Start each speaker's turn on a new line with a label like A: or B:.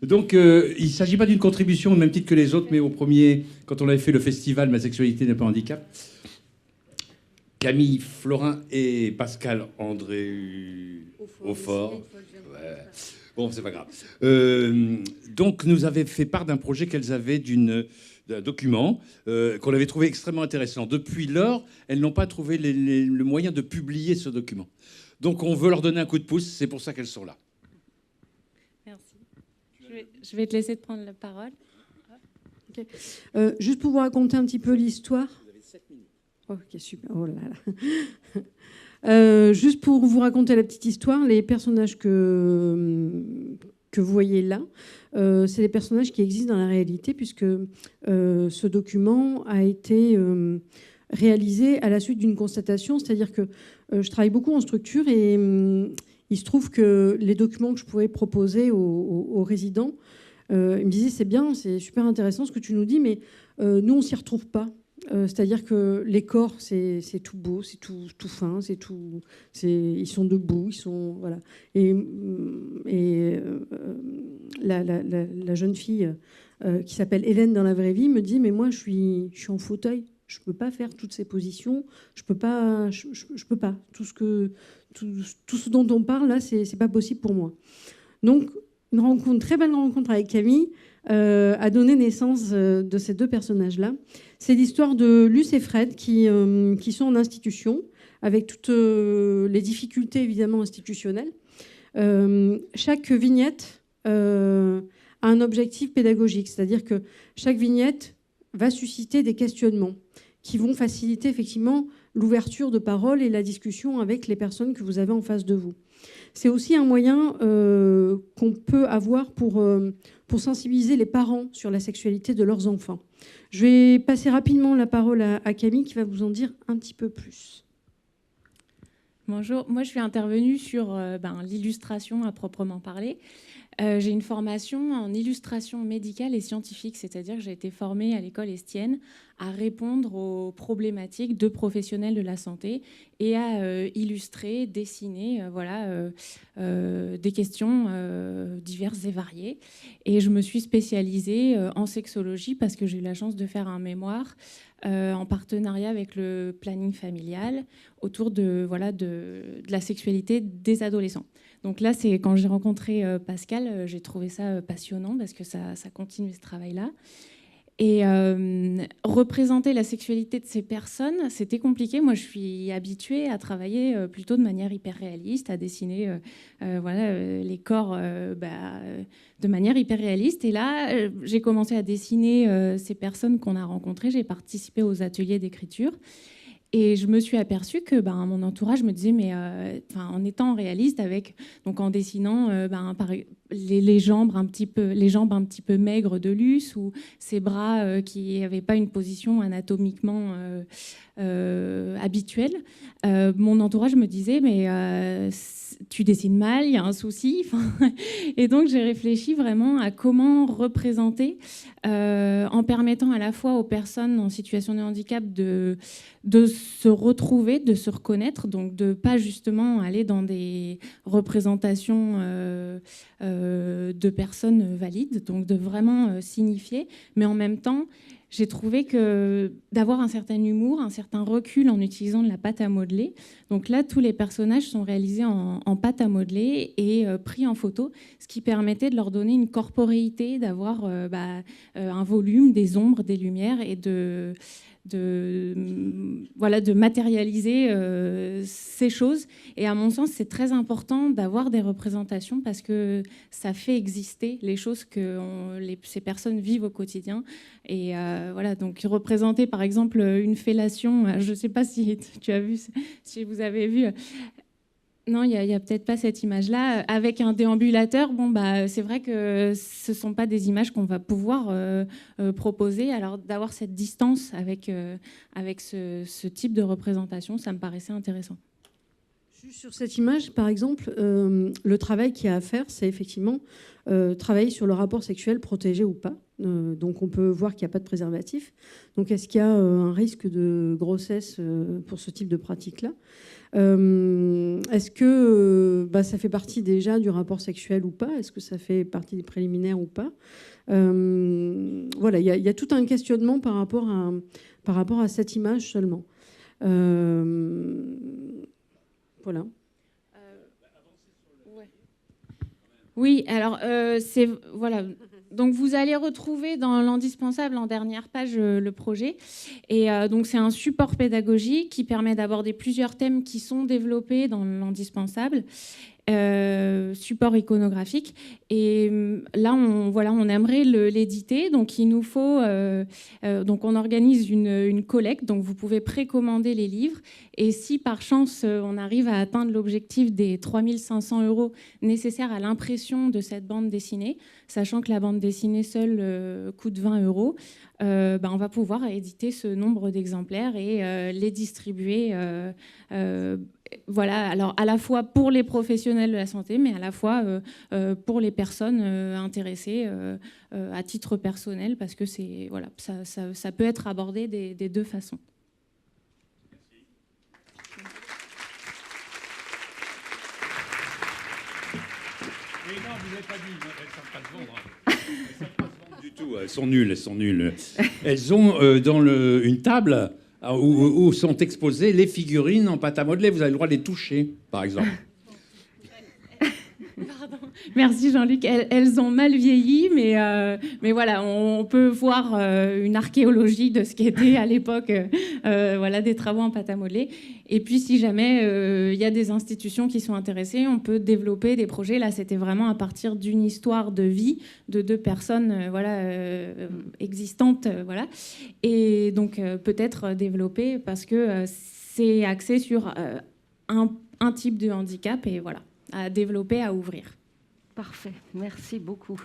A: Donc, il ne s'agit pas d'une contribution au même titre que les autres, mais au premier, quand on avait fait le festival Ma sexualité n'est pas un handicap, Camille Florin et Pascal André Aufort. Ouais. Bon, c'est pas grave. Donc, nous avaient fait part d'un projet qu'elles avaient d'un document qu'on avait trouvé extrêmement intéressant. Depuis lors, elles n'ont pas trouvé le moyen de publier ce document. Donc, on veut leur donner un coup de pouce. C'est pour ça qu'elles sont là.
B: Merci. Je vais te laisser te prendre la parole.
C: Okay. Juste pour vous raconter un petit peu l'histoire.
A: Vous avez 7 minutes.
C: Ok, super. Oh là là. Juste pour vous raconter la petite histoire, les personnages que vous voyez là, c'est des personnages qui existent dans la réalité, puisque ce document a été réalisé à la suite d'une constatation, c'est-à-dire que je travaille beaucoup en structure et il se trouve que les documents que je pouvais proposer aux résidents, ils me disaient c'est bien, c'est super intéressant ce que tu nous dis, mais nous on s'y retrouve pas. C'est-à-dire que les corps, c'est tout beau, c'est tout fin, ils sont debout, ils sont voilà. Et la jeune fille qui s'appelle Hélène dans la vraie vie me dit mais moi je suis en fauteuil, je peux pas faire toutes ces positions, je peux pas. Tout ce dont on parle là, c'est pas possible pour moi. Donc une très belle rencontre avec Camille a donné naissance de ces deux personnages-là. C'est l'histoire de Luce et Fred qui sont en institution, avec toutes les difficultés évidemment institutionnelles. Chaque vignette a un objectif pédagogique, c'est-à-dire que chaque vignette va susciter des questionnements qui vont faciliter effectivement l'ouverture de parole et la discussion avec les personnes que vous avez en face de vous. C'est aussi un moyen qu'on peut avoir pour sensibiliser les parents sur la sexualité de leurs enfants. Je vais passer rapidement la parole à Camille qui va vous en dire un petit peu plus.
B: Bonjour, moi je suis intervenue sur l'illustration à proprement parler. J'ai une formation en illustration médicale et scientifique, c'est-à-dire que j'ai été formée à l'école Estienne à répondre aux problématiques de professionnels de la santé et à illustrer, dessiner des questions diverses et variées. Et je me suis spécialisée en sexologie parce que j'ai eu la chance de faire un mémoire en partenariat avec le planning familial autour de la sexualité des adolescents. Donc là, c'est quand j'ai rencontré Pascal, j'ai trouvé ça passionnant parce que ça continue ce travail-là. Et représenter la sexualité de ces personnes, c'était compliqué. Moi, je suis habituée à travailler plutôt de manière hyper réaliste, à dessiner les corps de manière hyper réaliste. Et là, j'ai commencé à dessiner ces personnes qu'on a rencontrées. J'ai participé aux ateliers d'écriture. Et je me suis aperçue que mon entourage me disait, mais en étant réaliste, en dessinant les jambes un petit peu maigres de Luce ou ses bras qui n'avaient pas une position anatomiquement habituelle, mon entourage me disait, mais tu dessines mal, il y a un souci. Et donc j'ai réfléchi vraiment à comment représenter en permettant à la fois aux personnes en situation de handicap de se retrouver, de se reconnaître, donc de pas justement aller dans des représentations de personnes valides, donc de vraiment signifier, mais en même temps, j'ai trouvé que d'avoir un certain humour, un certain recul en utilisant de la pâte à modeler. Donc là, tous les personnages sont réalisés en pâte à modeler et pris en photo, ce qui permettait de leur donner une corporéité, d'avoir un volume, des ombres, des lumières et de matérialiser ces choses. Et à mon sens, c'est très important d'avoir des représentations parce que ça fait exister les choses que ces personnes vivent au quotidien. Et donc représenter par exemple une fellation, je ne sais pas si tu as vu, si vous avez vu. Non, il n'y a peut-être pas cette image-là. Avec un déambulateur, c'est vrai que ce ne sont pas des images qu'on va pouvoir proposer. Alors d'avoir cette distance avec ce type de représentation, ça me paraissait intéressant.
C: Juste sur cette image, par exemple, le travail qu'il y a à faire, c'est effectivement travailler sur le rapport sexuel protégé ou pas. Donc on peut voir qu'il n'y a pas de préservatif. Donc est-ce qu'il y a un risque de grossesse pour ce type de pratique-là? Est-ce que ça fait partie déjà du rapport sexuel ou pas? Est-ce que ça fait partie des préliminaires ou pas? Voilà, il y a tout un questionnement par rapport à cette image seulement. Voilà.
B: Oui, alors voilà. Donc vous allez retrouver dans l'indispensable en dernière page le projet. Et donc c'est un support pédagogique qui permet d'aborder plusieurs thèmes qui sont développés dans l'indispensable. Support iconographique. Et là, on aimerait l'éditer. Donc, il nous faut... donc, on organise une collecte. Donc, vous pouvez précommander les livres. Et si, par chance, on arrive à atteindre l'objectif des 3 500 € nécessaires à l'impression de cette bande dessinée, sachant que la bande dessinée seule coûte 20 €, on va pouvoir éditer ce nombre d'exemplaires et les distribuer voilà, alors à la fois pour les professionnels de la santé, mais à la fois pour les personnes intéressées à titre personnel, parce que voilà, ça peut être abordé des deux façons.
A: Et non, vous n'avez pas dit, elles ne savent pas se vendre. Elles ne savent pas se vendre du tout, elles sont nulles. Elles ont dans une table... Où sont exposées les figurines en pâte à modeler. Vous avez le droit de les toucher, par exemple.
B: Pardon. Merci Jean-Luc. Elles ont mal vieilli, mais voilà, on peut voir une archéologie de ce qui était à l'époque voilà, des travaux en pâte à modeler. Et puis si jamais il y a des institutions qui sont intéressées, on peut développer des projets. Là, c'était vraiment à partir d'une histoire de vie de deux personnes existantes. Voilà. Et donc peut-être développer parce que c'est axé sur un type de handicap et voilà, à développer, à ouvrir.
D: Parfait, merci beaucoup.